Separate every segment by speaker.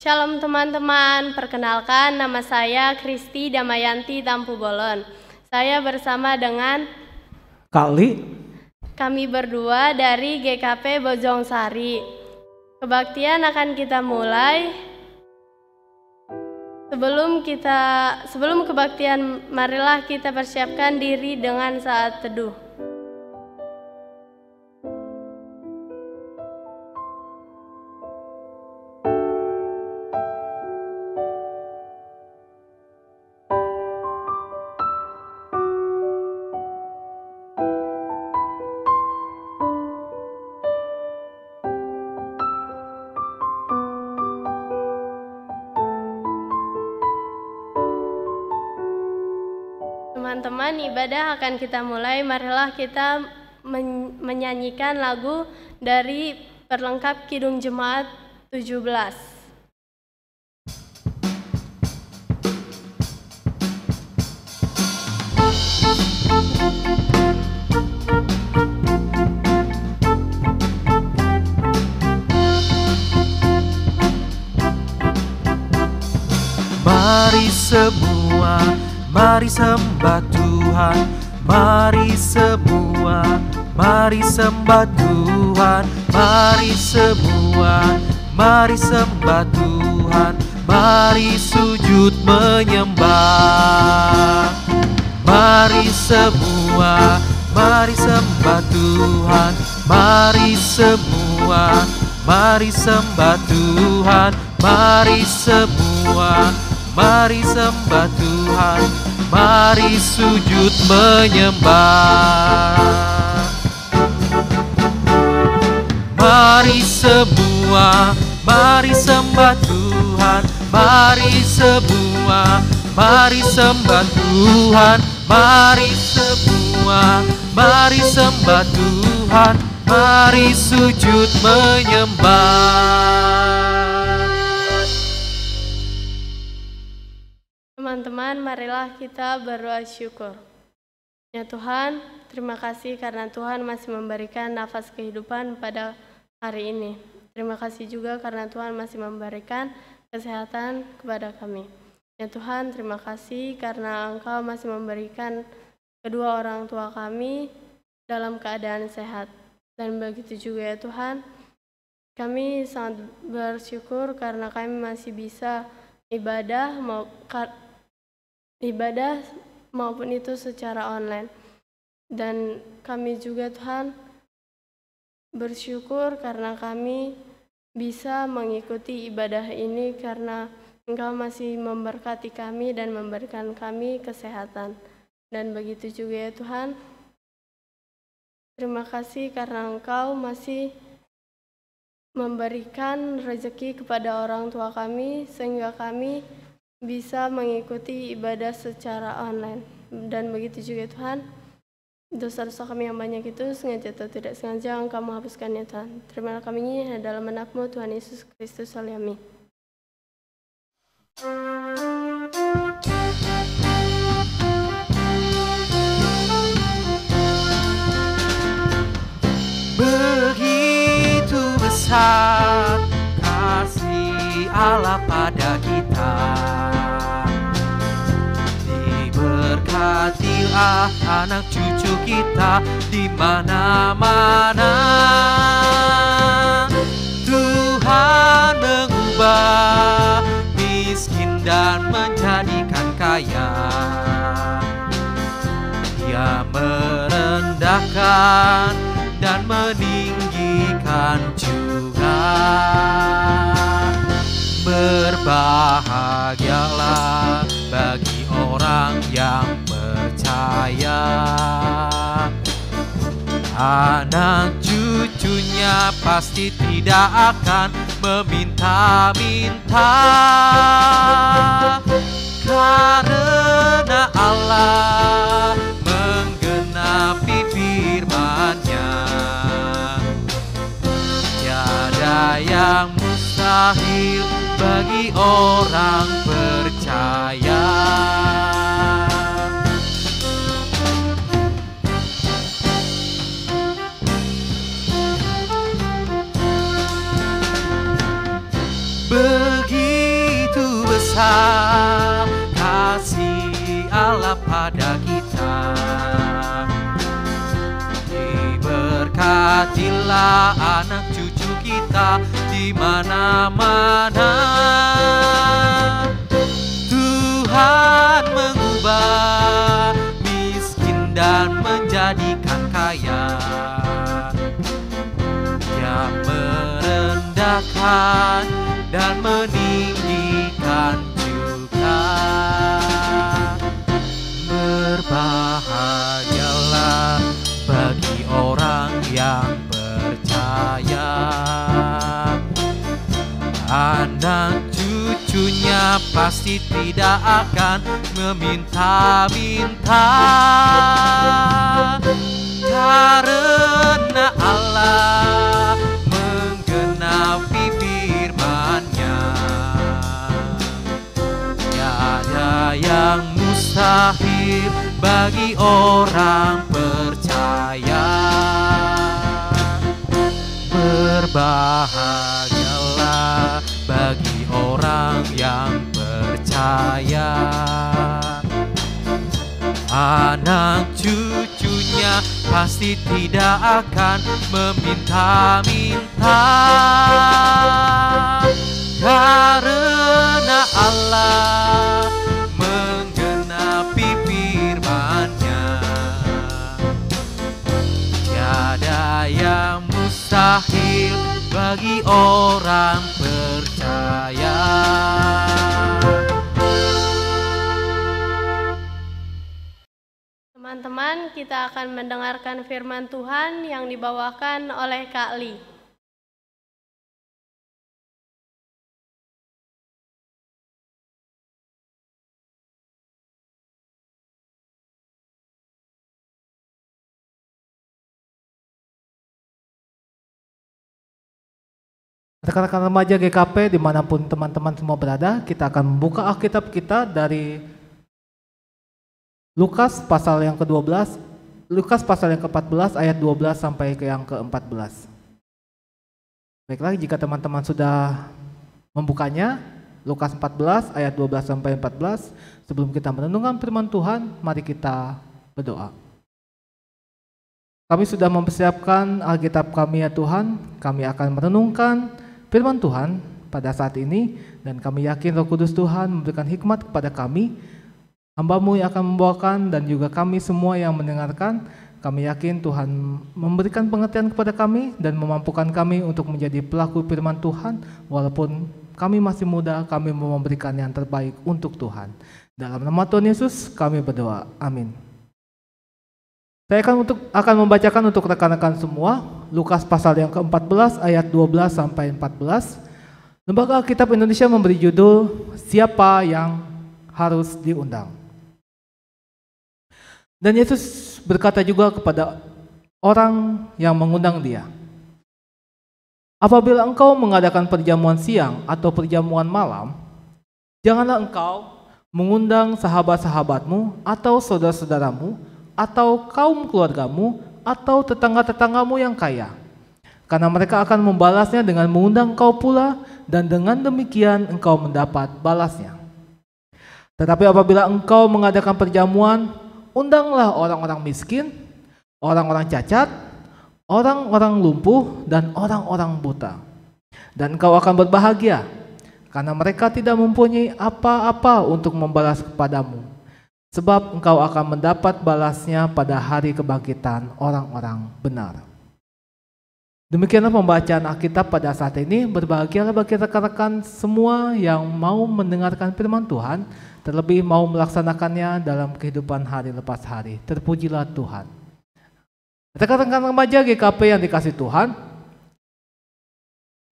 Speaker 1: Shalom teman-teman, perkenalkan nama saya Kristi Damayanti Tampu Bolon. Saya bersama dengan
Speaker 2: Kali.
Speaker 1: Kami berdua dari GKP Bojongsari. Kebaktian akan kita mulai. Sebelum kebaktian, marilah kita persiapkan diri dengan saat teduh. Teman-teman, ibadah akan kita mulai. Marilah kita menyanyikan lagu dari Perlengkap Kidung Jemaat 17.
Speaker 3: Mari semua, mari sembah Tuhan. Mari semua, mari sembah Tuhan. Mari semua, mari sembah Tuhan. Mari sujud menyembah. Mari semua, mari sembah Tuhan. Mari semua, mari sembah Tuhan. Mari semua, mari sembah Tuhan. Mari sujud menyembah. Mari semua, mari sembah Tuhan. Mari semua, mari sembah Tuhan. Mari semua, mari sembah Tuhan. Mari sujud menyembah.
Speaker 1: Teman-teman, marilah kita berdoa syukur. Ya Tuhan, terima kasih karena Tuhan masih memberikan nafas kehidupan pada hari ini. Terima kasih juga karena Tuhan masih memberikan kesehatan kepada kami. Ya Tuhan, terima kasih karena Engkau masih memberikan kedua orang tua kami dalam keadaan sehat. Dan begitu juga ya Tuhan, kami sangat bersyukur karena kami masih bisa ibadah maupun itu secara online. Dan kami juga Tuhan bersyukur karena kami bisa mengikuti ibadah ini karena Engkau masih memberkati kami dan memberikan kami kesehatan. Dan begitu juga ya Tuhan, terima kasih karena Engkau masih memberikan rezeki kepada orang tua kami sehingga kami bisa mengikuti ibadah secara online. Dan begitu juga Tuhan, dosa-dosa kami yang banyak itu sengaja atau tidak sengaja Engkau menghapuskannya Tuhan. Terimalah kami ini dalam nama-Mu Tuhan Yesus Kristus. Amin.
Speaker 3: Begitu besar kasih Allah pada kita, diberkatilah anak cucu kita di mana-mana. Tuhan mengubah miskin dan menjadikan kaya. Dia merendahkan dan meninggikan juga. Berbahagialah bagi orang yang percaya, anak cucunya pasti tidak akan meminta-minta, karena Allah menggenapi firman-Nya. Tiada yang mustahil bagi orang percaya. Begitu kepada kita. Diberkatilah anak cucu kita di mana-mana. Tuhan mengubah miskin dan menjadikan kaya. Dia merendahkan dan meninggikan juga. Berbahagialah bagi orang yang percaya, anak cucunya pasti tidak akan meminta-minta, karena Allah menggenapi firman-Nya. Tiada yang mustahil bagi orang percaya. Berbahagialah bagi orang yang percaya, anak cucunya pasti tidak akan meminta-minta, karena Allah menggenapi firman-Nya. Tiada yang mustahil bagi orang percaya.
Speaker 1: Teman-teman, kita akan mendengarkan firman Tuhan yang dibawakan oleh Kak Li.
Speaker 2: Rekan-rekan remaja GKP dimanapun teman-teman semua berada, kita akan membuka Alkitab kita dari Lukas pasal yang ke-12, Lukas pasal yang ke-14 ayat 12 sampai ke yang ke-14. Baiklah, jika teman-teman sudah membukanya, Lukas 14 ayat 12 sampai 14, sebelum kita merenungkan firman Tuhan, mari kita berdoa. Kami sudah mempersiapkan Alkitab kami ya Tuhan, kami akan merenungkan firman Tuhan pada saat ini, dan kami yakin Roh Kudus Tuhan memberikan hikmat kepada kami, hamba-Mu yang akan membawakan, dan juga kami semua yang mendengarkan. Kami yakin Tuhan memberikan pengertian kepada kami dan memampukan kami untuk menjadi pelaku firman Tuhan. Walaupun kami masih muda, kami mau memberikan yang terbaik untuk Tuhan. Dalam nama Tuhan Yesus kami berdoa, amin. Saya akan membacakan untuk rekan-rekan semua Lukas pasal yang ke-14 ayat 12 sampai 14. Lembaga Alkitab Indonesia memberi judul Siapa yang harus diundang. Dan Yesus berkata juga kepada orang yang mengundang Dia, apabila engkau mengadakan perjamuan siang atau perjamuan malam, janganlah engkau mengundang sahabat-sahabatmu atau saudara-saudaramu atau kaum keluargamu, atau tetangga-tetanggamu yang kaya, karena mereka akan membalasnya dengan mengundang engkau pula, dan dengan demikian engkau mendapat balasnya. Tetapi apabila engkau mengadakan perjamuan, undanglah orang-orang miskin, orang-orang cacat, orang-orang lumpuh, dan orang-orang buta, dan engkau akan berbahagia, karena mereka tidak mempunyai apa-apa untuk membalas kepadamu. Sebab engkau akan mendapat balasnya pada hari kebangkitan orang-orang benar. Demikianlah pembacaan Alkitab pada saat ini. Berbahagialah bagi rekan-rekan semua yang mau mendengarkan firman Tuhan, terlebih mau melaksanakannya dalam kehidupan hari lepas hari. Terpujilah Tuhan. Rekan-rekan remaja GKP yang dikasihi Tuhan,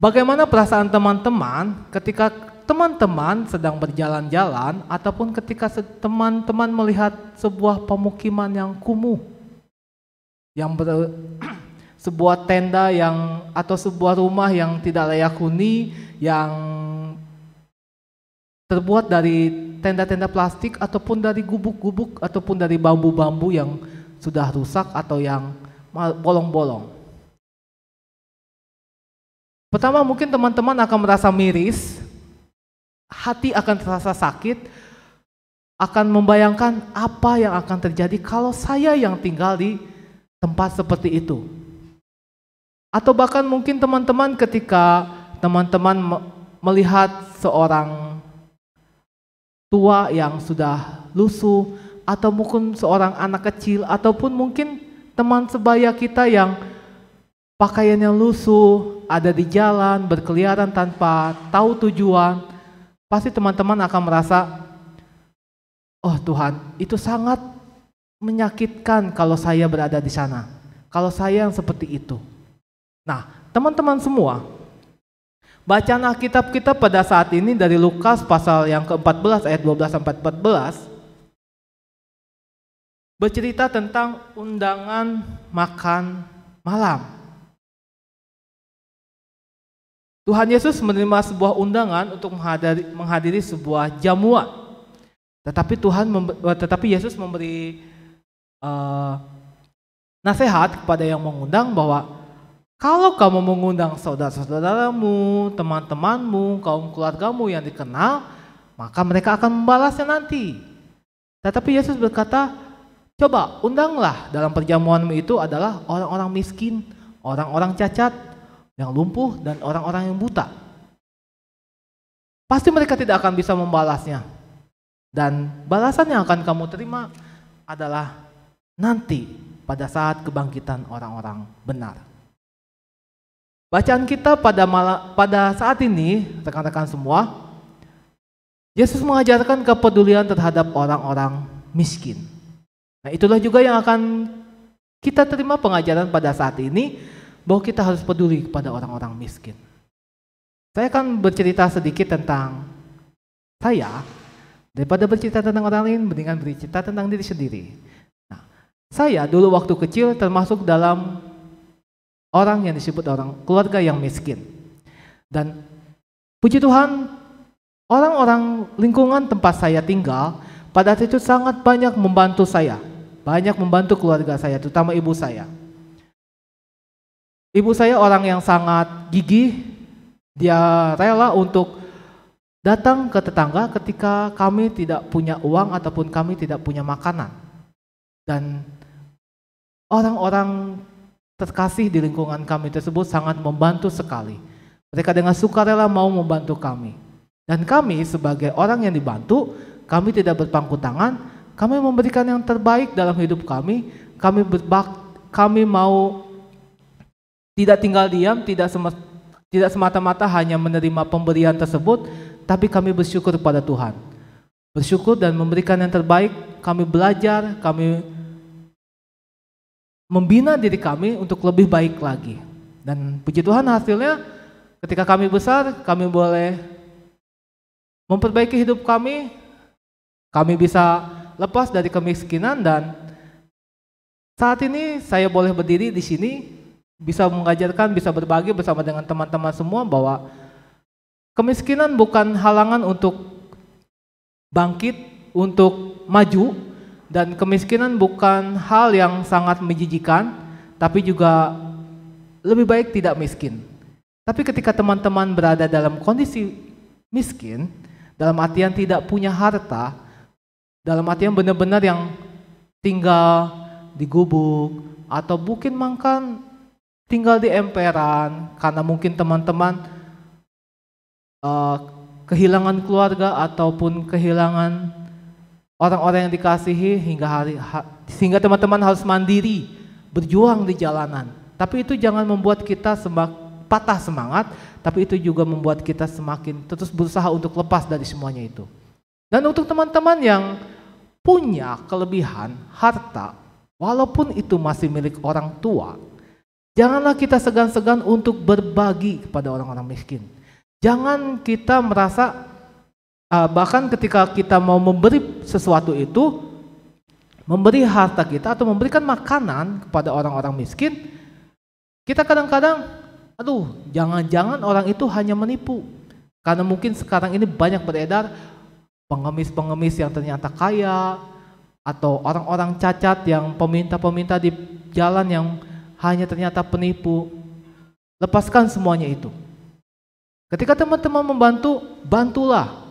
Speaker 2: bagaimana perasaan teman-teman ketika teman-teman sedang berjalan-jalan ataupun ketika teman-teman melihat sebuah pemukiman yang kumuh, yang sebuah tenda yang atau sebuah rumah yang tidak layak huni, yang terbuat dari tenda-tenda plastik ataupun dari gubuk-gubuk ataupun dari bambu-bambu yang sudah rusak atau yang bolong-bolong. Pertama, mungkin teman-teman akan merasa miris, hati akan terasa sakit, akan membayangkan apa yang akan terjadi kalau saya yang tinggal di tempat seperti itu. Atau bahkan mungkin teman-teman ketika teman-teman melihat seorang tua yang sudah lusuh, atau mungkin seorang anak kecil, ataupun mungkin teman sebaya kita yang pakaiannya lusuh, ada di jalan, berkeliaran tanpa tahu tujuan, pasti teman-teman akan merasa, oh Tuhan, itu sangat menyakitkan kalau saya berada di sana, kalau saya yang seperti itu. Nah, teman-teman semua, bacaan Alkitab kita pada saat ini dari Lukas pasal yang ke-14 ayat 12-14 bercerita tentang undangan makan malam. Tuhan Yesus menerima sebuah undangan untuk menghadiri sebuah jamuan. Tetapi Yesus memberi nasihat kepada yang mengundang bahwa kalau kamu mengundang saudara-saudaramu, teman-temanmu, kaum keluargamu yang dikenal, maka mereka akan membalasnya nanti. Tetapi Yesus berkata, coba undanglah dalam perjamuanmu itu adalah orang-orang miskin, orang-orang cacat, yang lumpuh, dan orang-orang yang buta. Pasti mereka tidak akan bisa membalasnya. Dan balasan yang akan kamu terima adalah nanti pada saat kebangkitan orang-orang benar. Bacaan kita pada saat ini, rekan-rekan semua, Yesus mengajarkan kepedulian terhadap orang-orang miskin. Nah, itulah juga yang akan kita terima pengajaran pada saat ini, bahwa kita harus peduli kepada orang-orang miskin. Saya akan bercerita sedikit tentang saya, daripada bercerita tentang orang lain, mendingan bercerita tentang diri sendiri. Nah, saya dulu waktu kecil termasuk dalam orang yang disebut orang keluarga yang miskin. Dan puji Tuhan, orang-orang lingkungan tempat saya tinggal pada saat itu sangat banyak membantu saya, banyak membantu keluarga saya, terutama ibu saya. Ibu saya orang yang sangat gigih, dia rela untuk datang ke tetangga ketika kami tidak punya uang ataupun kami tidak punya makanan. Dan orang-orang terkasih di lingkungan kami tersebut sangat membantu sekali. Mereka dengan sukarela mau membantu kami. Dan kami sebagai orang yang dibantu, kami tidak berpangku tangan, kami memberikan yang terbaik dalam hidup kami. Kami mau tidak tinggal diam, tidak semata-mata hanya menerima pemberian tersebut, tapi kami bersyukur kepada Tuhan. Bersyukur dan memberikan yang terbaik, kami belajar, kami membina diri kami untuk lebih baik lagi. Dan puji Tuhan hasilnya ketika kami besar, kami boleh memperbaiki hidup kami bisa lepas dari kemiskinan, dan saat ini saya boleh berdiri di sini, bisa mengajarkan, bisa berbagi bersama dengan teman-teman semua bahwa kemiskinan bukan halangan untuk bangkit, untuk maju. Dan kemiskinan bukan hal yang sangat menjijikan, tapi juga lebih baik tidak miskin. Tapi ketika teman-teman berada dalam kondisi miskin, dalam artian tidak punya harta, dalam artian benar-benar yang tinggal di gubuk, atau mungkin makan tinggal di emperan, karena mungkin teman-teman kehilangan keluarga ataupun kehilangan orang-orang yang dikasihi sehingga teman-teman harus mandiri, berjuang di jalanan. Tapi itu jangan membuat kita patah semangat, tapi itu juga membuat kita semakin terus berusaha untuk lepas dari semuanya itu. Dan untuk teman-teman yang punya kelebihan harta, walaupun itu masih milik orang tua, janganlah kita segan-segan untuk berbagi kepada orang-orang miskin. Jangan kita merasa bahkan ketika kita mau memberi sesuatu itu, memberi harta kita atau memberikan makanan kepada orang-orang miskin, kita kadang-kadang, jangan-jangan orang itu hanya menipu. Karena mungkin sekarang ini banyak beredar pengemis-pengemis yang ternyata kaya, atau orang-orang cacat yang peminta-peminta di jalan yang hanya ternyata penipu. Lepaskan semuanya itu. Ketika teman-teman membantu, bantulah.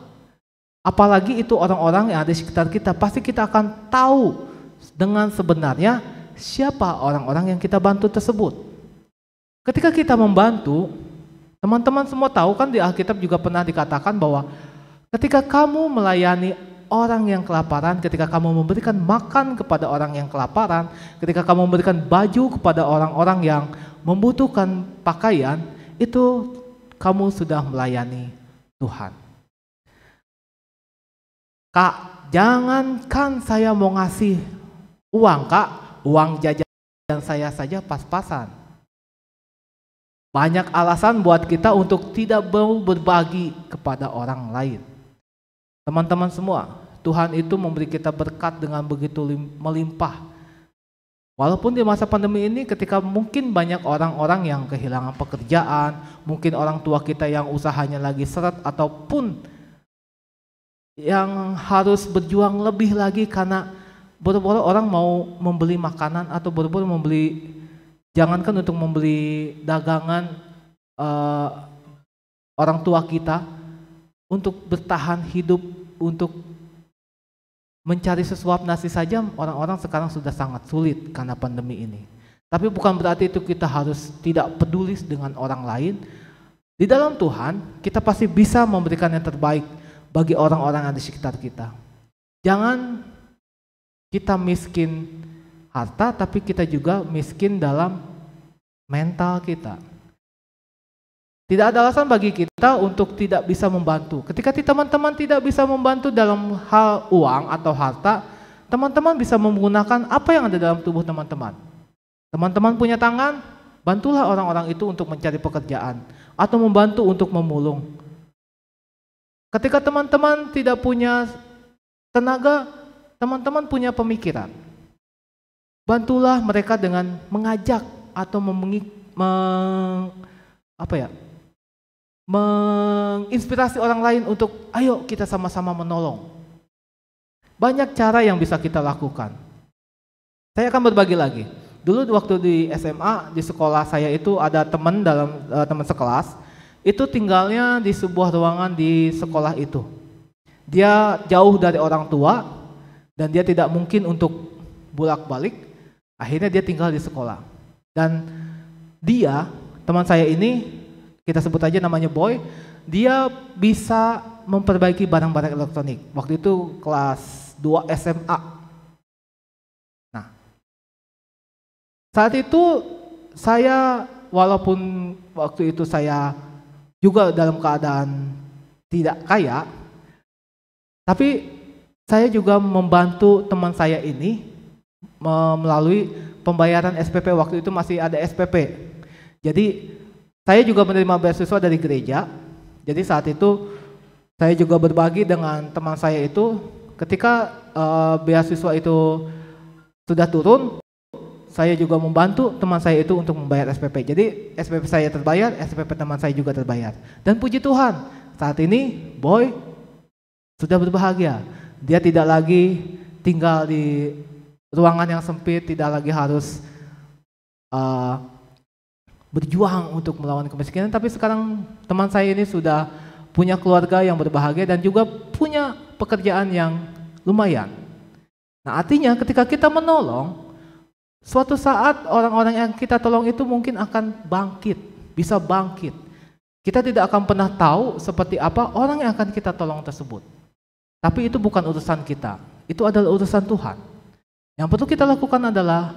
Speaker 2: apalagi itu orang-orang yang ada di sekitar kita, pasti kita akan tahu dengan sebenarnya siapa orang-orang yang kita bantu tersebut. Ketika kita membantu, teman-teman semua tahu kan di Alkitab juga pernah dikatakan bahwa ketika kamu melayani orang yang kelaparan, ketika kamu memberikan makan kepada orang yang kelaparan, ketika kamu memberikan baju kepada orang-orang yang membutuhkan pakaian, itu kamu sudah melayani Tuhan. Kak, jangankan saya mau ngasih uang, Kak, uang jajan saya saja pas-pasan. Banyak alasan buat kita untuk tidak mau berbagi kepada orang lain. Teman-teman semua, Tuhan itu memberi kita berkat dengan begitu melimpah. Walaupun di masa pandemi ini ketika mungkin banyak orang-orang yang kehilangan pekerjaan, mungkin orang tua kita yang usahanya lagi seret ataupun yang harus berjuang lebih lagi karena boro-boro orang mau membeli makanan atau boro-boro membeli, jangankan untuk membeli dagangan orang tua kita, untuk bertahan hidup, untuk mencari sesuap nasi saja orang-orang sekarang sudah sangat sulit karena pandemi ini. Tapi bukan berarti itu kita harus tidak peduli dengan orang lain. Di dalam Tuhan kita pasti bisa memberikan yang terbaik bagi orang-orang yang di sekitar kita. Jangan kita miskin harta, tapi kita juga miskin dalam mental kita. Tidak ada alasan bagi kita untuk tidak bisa membantu. Ketika teman-teman tidak bisa membantu dalam hal uang atau harta, teman-teman bisa menggunakan apa yang ada dalam tubuh teman-teman. Teman-teman punya tangan, bantulah orang-orang itu untuk mencari pekerjaan atau membantu untuk memulung. Ketika teman-teman tidak punya tenaga, teman-teman punya pemikiran. Bantulah mereka dengan mengajak atau menginspirasi orang lain untuk ayo kita sama-sama menolong. Banyak cara yang bisa kita lakukan. Saya akan berbagi lagi. Dulu waktu di SMA, di sekolah saya itu ada teman sekelas, itu tinggalnya di sebuah ruangan di sekolah itu. Dia jauh dari orang tua dan dia tidak mungkin untuk bolak-balik. Akhirnya dia tinggal di sekolah. Dan dia, teman saya ini, kita sebut aja namanya Boy, dia bisa memperbaiki barang-barang elektronik. Waktu itu kelas 2 SMA. Nah, saat itu saya, walaupun waktu itu saya juga dalam keadaan tidak kaya, tapi saya juga membantu teman saya ini melalui pembayaran SPP. Waktu itu masih ada SPP. Jadi saya juga menerima beasiswa dari gereja. Jadi saat itu saya juga berbagi dengan teman saya itu. Ketika beasiswa itu sudah turun, saya juga membantu teman saya itu untuk membayar SPP. Jadi SPP saya terbayar, SPP teman saya juga terbayar. Dan puji Tuhan, saat ini Boy sudah berbahagia. Dia tidak lagi tinggal di ruangan yang sempit, tidak lagi harus berjuang untuk melawan kemiskinan, tapi sekarang teman saya ini sudah punya keluarga yang berbahagia dan juga punya pekerjaan yang lumayan. Nah, artinya ketika kita menolong, suatu saat orang-orang yang kita tolong itu mungkin akan bangkit, bisa bangkit. Kita tidak akan pernah tahu seperti apa orang yang akan kita tolong tersebut. Tapi itu bukan urusan kita, itu adalah urusan Tuhan. Yang perlu kita lakukan adalah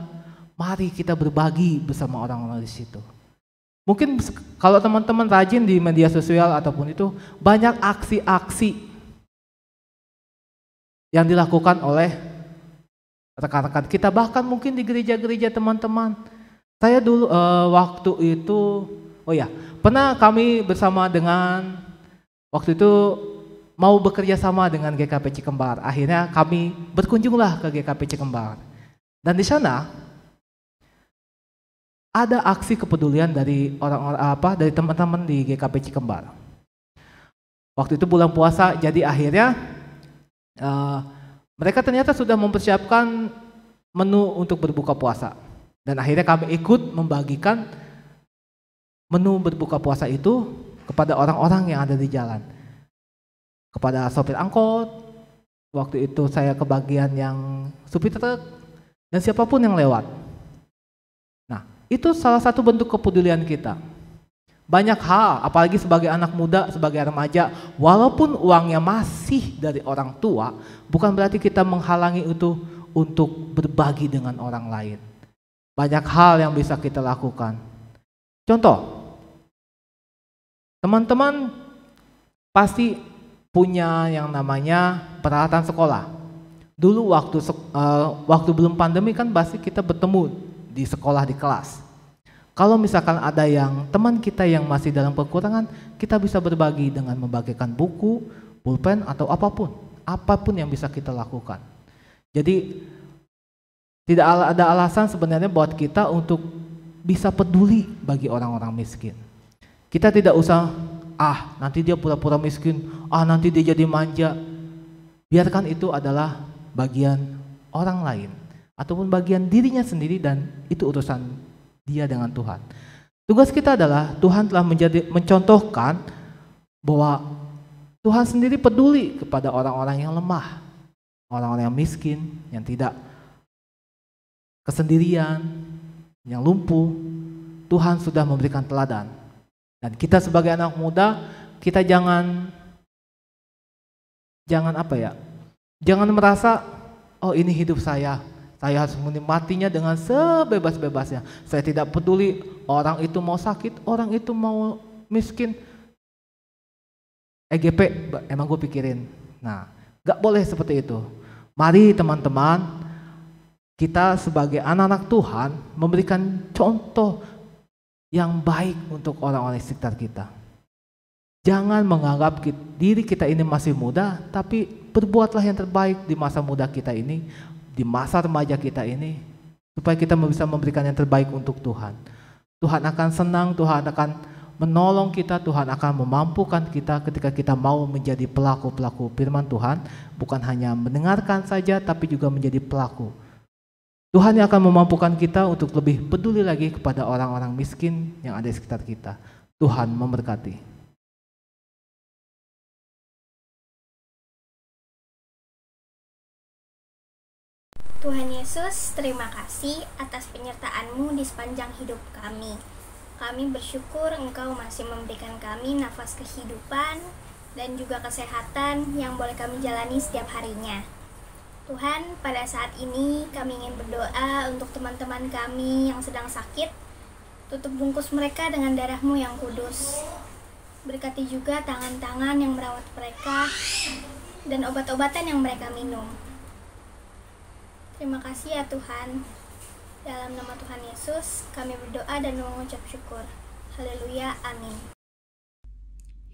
Speaker 2: mari kita berbagi bersama orang-orang di situ. Mungkin kalau teman-teman rajin di media sosial ataupun itu, banyak aksi-aksi yang dilakukan oleh rekan-rekan kita, bahkan mungkin di gereja-gereja teman-teman. Saya dulu waktu itu, pernah kami bersama dengan, waktu itu mau bekerja sama dengan GKP Cikembar. Akhirnya kami berkunjunglah ke GKP Cikembar. Dan di sana ada aksi kepedulian dari dari teman-teman di GKP Cikembar. Waktu itu bulan puasa, jadi akhirnya mereka ternyata sudah mempersiapkan menu untuk berbuka puasa. Dan akhirnya kami ikut membagikan menu berbuka puasa itu kepada orang-orang yang ada di jalan. kepada sopir angkot, waktu itu saya kebagian yang supir truk, dan siapapun yang lewat. Nah, itu salah satu bentuk kepedulian kita. Banyak hal, apalagi sebagai anak muda, sebagai remaja, walaupun uangnya masih dari orang tua, bukan berarti kita menghalangi itu untuk berbagi dengan orang lain. Banyak hal yang bisa kita lakukan. Contoh, teman-teman pasti punya yang namanya peralatan sekolah. Dulu waktu belum pandemi kan pasti kita bertemu di sekolah, di kelas. Kalau misalkan ada yang teman kita yang masih dalam kekurangan, kita bisa berbagi dengan membagikan buku, pulpen atau apapun yang bisa kita lakukan. Jadi tidak ada alasan sebenarnya buat kita untuk bisa peduli bagi orang-orang miskin. Kita tidak usah, nanti dia pura-pura miskin, nanti dia jadi manja. Biarkan itu adalah bagian orang lain ataupun bagian dirinya sendiri, dan itu urusan dia dengan Tuhan. Tugas kita adalah Tuhan telah mencontohkan bahwa Tuhan sendiri peduli kepada orang-orang yang lemah, orang-orang yang miskin, yang tidak kesendirian, yang lumpuh. Tuhan sudah memberikan teladan. Dan kita sebagai anak muda, kita jangan merasa, ini hidup saya harus menikmatinya dengan sebebas-bebasnya. Saya tidak peduli orang itu mau sakit, orang itu mau miskin. EGP, emang gue pikirin. Nah, gak boleh seperti itu. Mari teman-teman, kita sebagai anak-anak Tuhan memberikan contoh yang baik untuk orang-orang di sekitar kita. Jangan menganggap diri kita ini masih muda, tapi berbuatlah yang terbaik di masa muda kita ini, di masa remaja kita ini, supaya kita bisa memberikan yang terbaik untuk Tuhan. Tuhan akan senang, Tuhan akan menolong kita, Tuhan akan memampukan kita ketika kita mau menjadi pelaku-pelaku firman Tuhan, bukan hanya mendengarkan saja, tapi juga menjadi pelaku. Tuhan yang akan memampukan kita untuk lebih peduli lagi kepada orang-orang miskin yang ada di sekitar kita. Tuhan memberkati.
Speaker 4: Tuhan Yesus, terima kasih atas penyertaan-Mu di sepanjang hidup kami. Kami bersyukur Engkau masih memberikan kami nafas kehidupan dan juga kesehatan yang boleh kami jalani setiap harinya. Tuhan, pada saat ini kami ingin berdoa untuk teman-teman kami yang sedang sakit. Tutup bungkus mereka dengan darah-Mu yang kudus. Berkati juga tangan-tangan yang merawat mereka dan obat-obatan yang mereka minum. Terima kasih ya Tuhan. Dalam nama Tuhan Yesus, kami berdoa dan mengucap syukur. Haleluya, amin.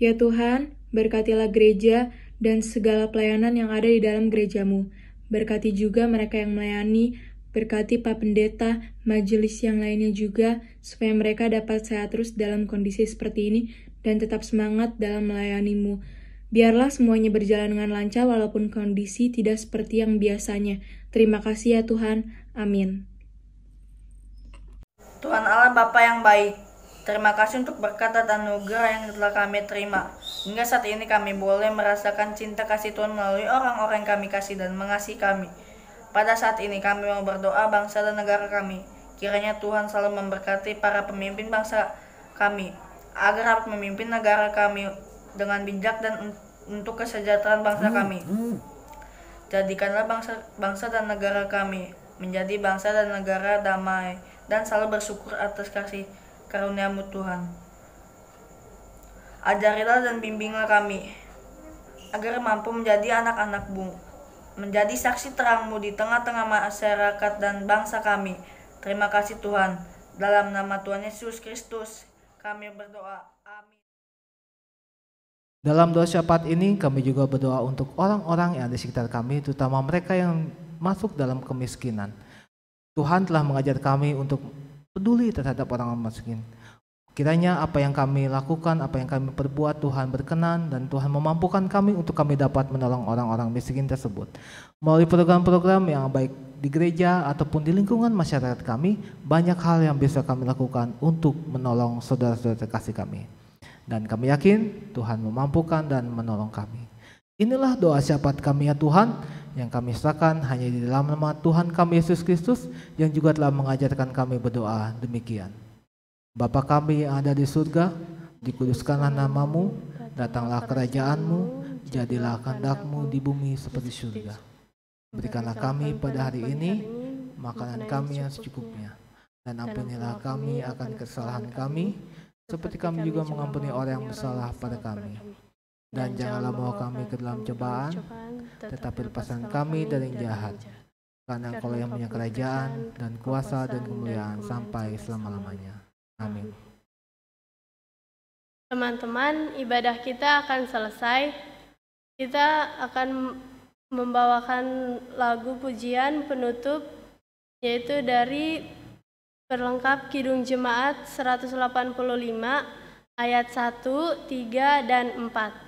Speaker 5: Ya Tuhan, berkatilah gereja dan segala pelayanan yang ada di dalam gereja-Mu. Berkati juga mereka yang melayani, berkati Pak Pendeta, majelis yang lainnya juga, supaya mereka dapat sehat terus dalam kondisi seperti ini dan tetap semangat dalam melayani-Mu. Biarlah semuanya berjalan dengan lancar walaupun kondisi tidak seperti yang biasanya. Terima kasih ya Tuhan. Amin.
Speaker 6: Tuhan Allah Bapa yang baik, terima kasih untuk berkat dan anugerah yang telah kami terima. Hingga saat ini kami boleh merasakan cinta kasih Tuhan melalui orang-orang yang kami kasih dan mengasihi kami. Pada saat ini kami mau berdoa bangsa dan negara kami. Kiranya Tuhan selalu memberkati para pemimpin bangsa kami, agar dapat memimpin negara kami dengan bijak dan untuk kesejahteraan bangsa kami. Jadikanlah bangsa dan negara kami menjadi bangsa dan negara damai dan selalu bersyukur atas kasih karunia-Mu Tuhan. Ajarilah dan bimbinglah kami agar mampu menjadi anak-anak-Mu, menjadi saksi terang-Mu di tengah-tengah masyarakat dan bangsa kami. Terima kasih Tuhan. Dalam nama Tuhan Yesus Kristus kami berdoa. Amin.
Speaker 2: Dalam doa syafaat ini kami juga berdoa untuk orang-orang yang ada di sekitar kami, terutama mereka yang masuk dalam kemiskinan. Tuhan telah mengajar kami untuk peduli terhadap orang-orang miskin. Kiranya apa yang kami lakukan, apa yang kami perbuat, Tuhan berkenan dan Tuhan memampukan kami untuk kami dapat menolong orang-orang miskin tersebut. Melalui program-program yang baik di gereja ataupun di lingkungan masyarakat kami, banyak hal yang bisa kami lakukan untuk menolong saudara-saudara terkasih kami. Dan kami yakin Tuhan memampukan dan menolong kami. Inilah doa syafaat kami ya Tuhan, yang kami serahkan hanya di dalam nama Tuhan kami Yesus Kristus, yang juga telah mengajarkan kami berdoa demikian. Bapa kami yang ada di surga, dikuduskanlah namamu, datanglah kerajaanmu, jadilah kehendak-Mu di bumi seperti surga. Berikanlah kami pada hari ini makanan kami yang secukupnya, dan ampunilah kami akan kesalahan kami, seperti kami juga mengampuni orang yang bersalah pada kami. Dan janganlah membawa kami ke dalam cobaan, tetapi lepaskan kami dari yang jahat. Karena Engkau yang punya kerajaan dan kuasa dan kemuliaan sampai selama-lamanya. Amin.
Speaker 1: Teman-teman, ibadah kita akan selesai. Kita akan membawakan lagu pujian penutup, yaitu dari perlengkap Kidung Jemaat 185 ayat 1, 3, dan 4.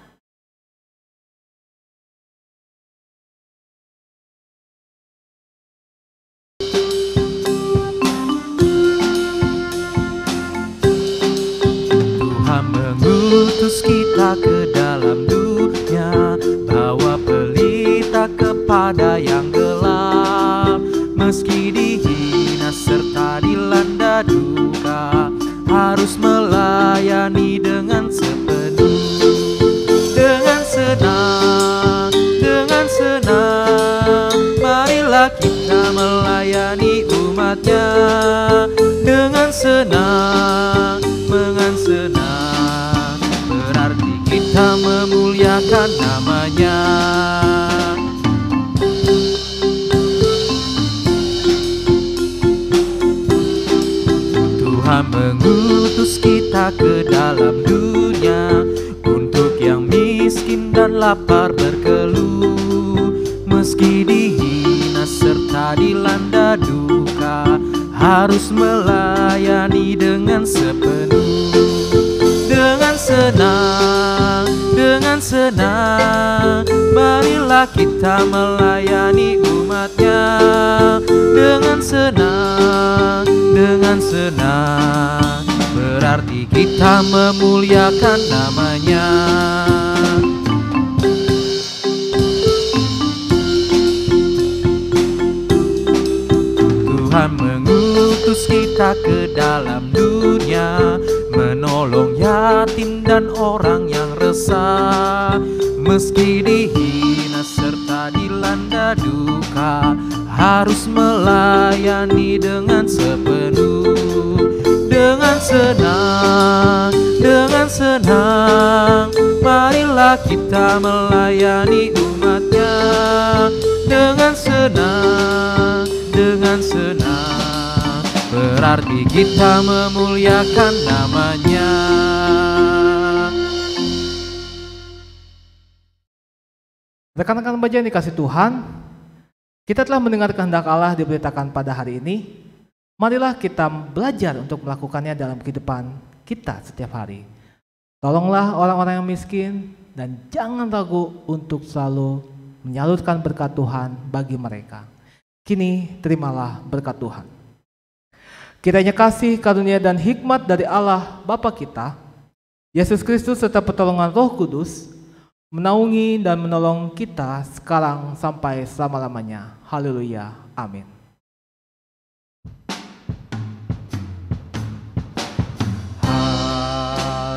Speaker 3: Tuhan mengutus kita ke dalam dunia, bawa pelita kepada yang gelap. Meski dihina serta dilanda duka, harus melayani dengan sepenuh. Dengan senang, marilah kita melayani umatnya. Dengan senang, berarti kita memuliakan namanya. Tuhan mengutus kita ke dalam dunia, untuk yang miskin dan lapar berkeluh. Meski dihina serta dilanda duka, harus melayani dengan sepenuh. Dengan senang, marilah kita melayani umatnya. Dengan senang, berarti kita memuliakan namanya. Tuhan mengutus kita ke dalam dunia, menolong yatim dan orang yang resah. Meski dihina serta dilanda duka, harus melayani dengan sepenuh. Dengan senang, marilah kita melayani umatnya. Dengan senang, berarti kita memuliakan namanya.
Speaker 2: Rekan-rekan remaja yang dikasih Tuhan, kita telah mendengar kehendak Allah diberitakan pada hari ini. Marilah kita belajar untuk melakukannya dalam kehidupan kita setiap hari. Tolonglah orang-orang yang miskin dan jangan ragu untuk selalu menyalurkan berkat Tuhan bagi mereka. Kini terimalah berkat Tuhan. Kiranya kasih, karunia, dan hikmat dari Allah Bapa kita, Yesus Kristus serta pertolongan Roh Kudus menaungi dan menolong kita sekarang sampai selama-lamanya. Haleluya. Amin.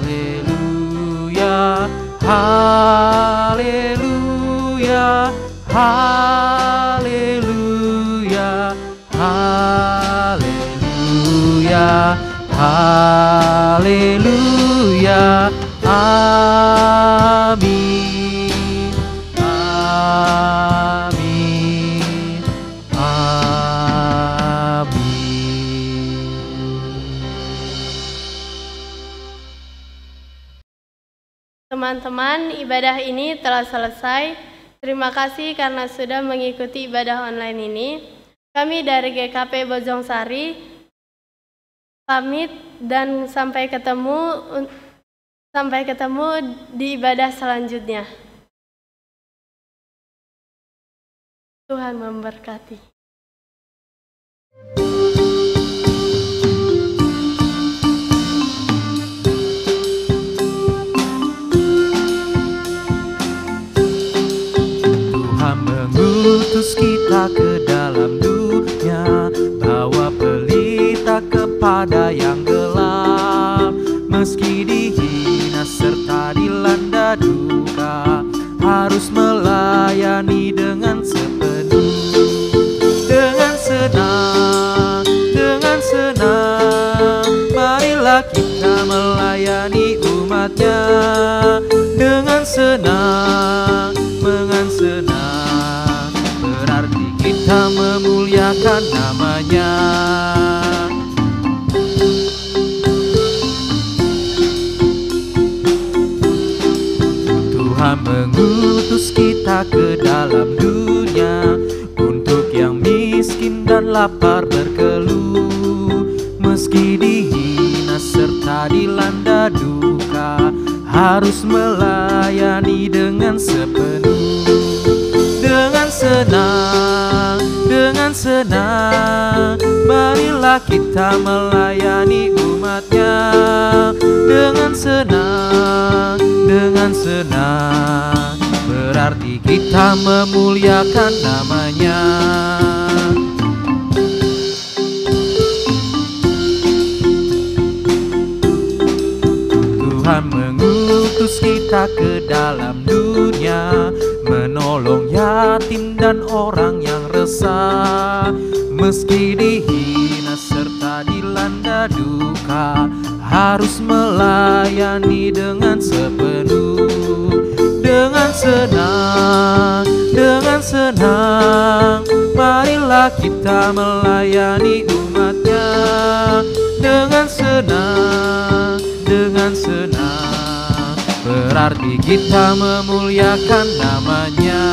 Speaker 3: Haleluya, haleluya, haleluya, haleluya, haleluya. Amin, amin, amin.
Speaker 1: Teman-teman, ibadah ini telah selesai. Terima kasih karena sudah mengikuti ibadah online ini. Kami dari GKP Bojongsari pamit dan sampai ketemu di ibadah selanjutnya. Tuhan memberkati.
Speaker 3: umatnya. Dengan senang berarti kita memuliakan namanya. Tuhan mengutus kita ke dalam dunia untuk yang miskin dan lapar berkeluh. Meski dihina serta dilanda duka, harus melayani dengan sepenuh. Dengan senang, marilah kita melayani umatnya. Dengan senang, berarti kita memuliakan namanya. Tuhan mengutus kita ke dalam dunia, menolong yatim dan orang yang resah. Meski dihina serta dilanda duka, harus melayani dengan sepenuh. Dengan senang, marilah kita melayani umatnya. Dengan senang, berarti kita memuliakan namanya.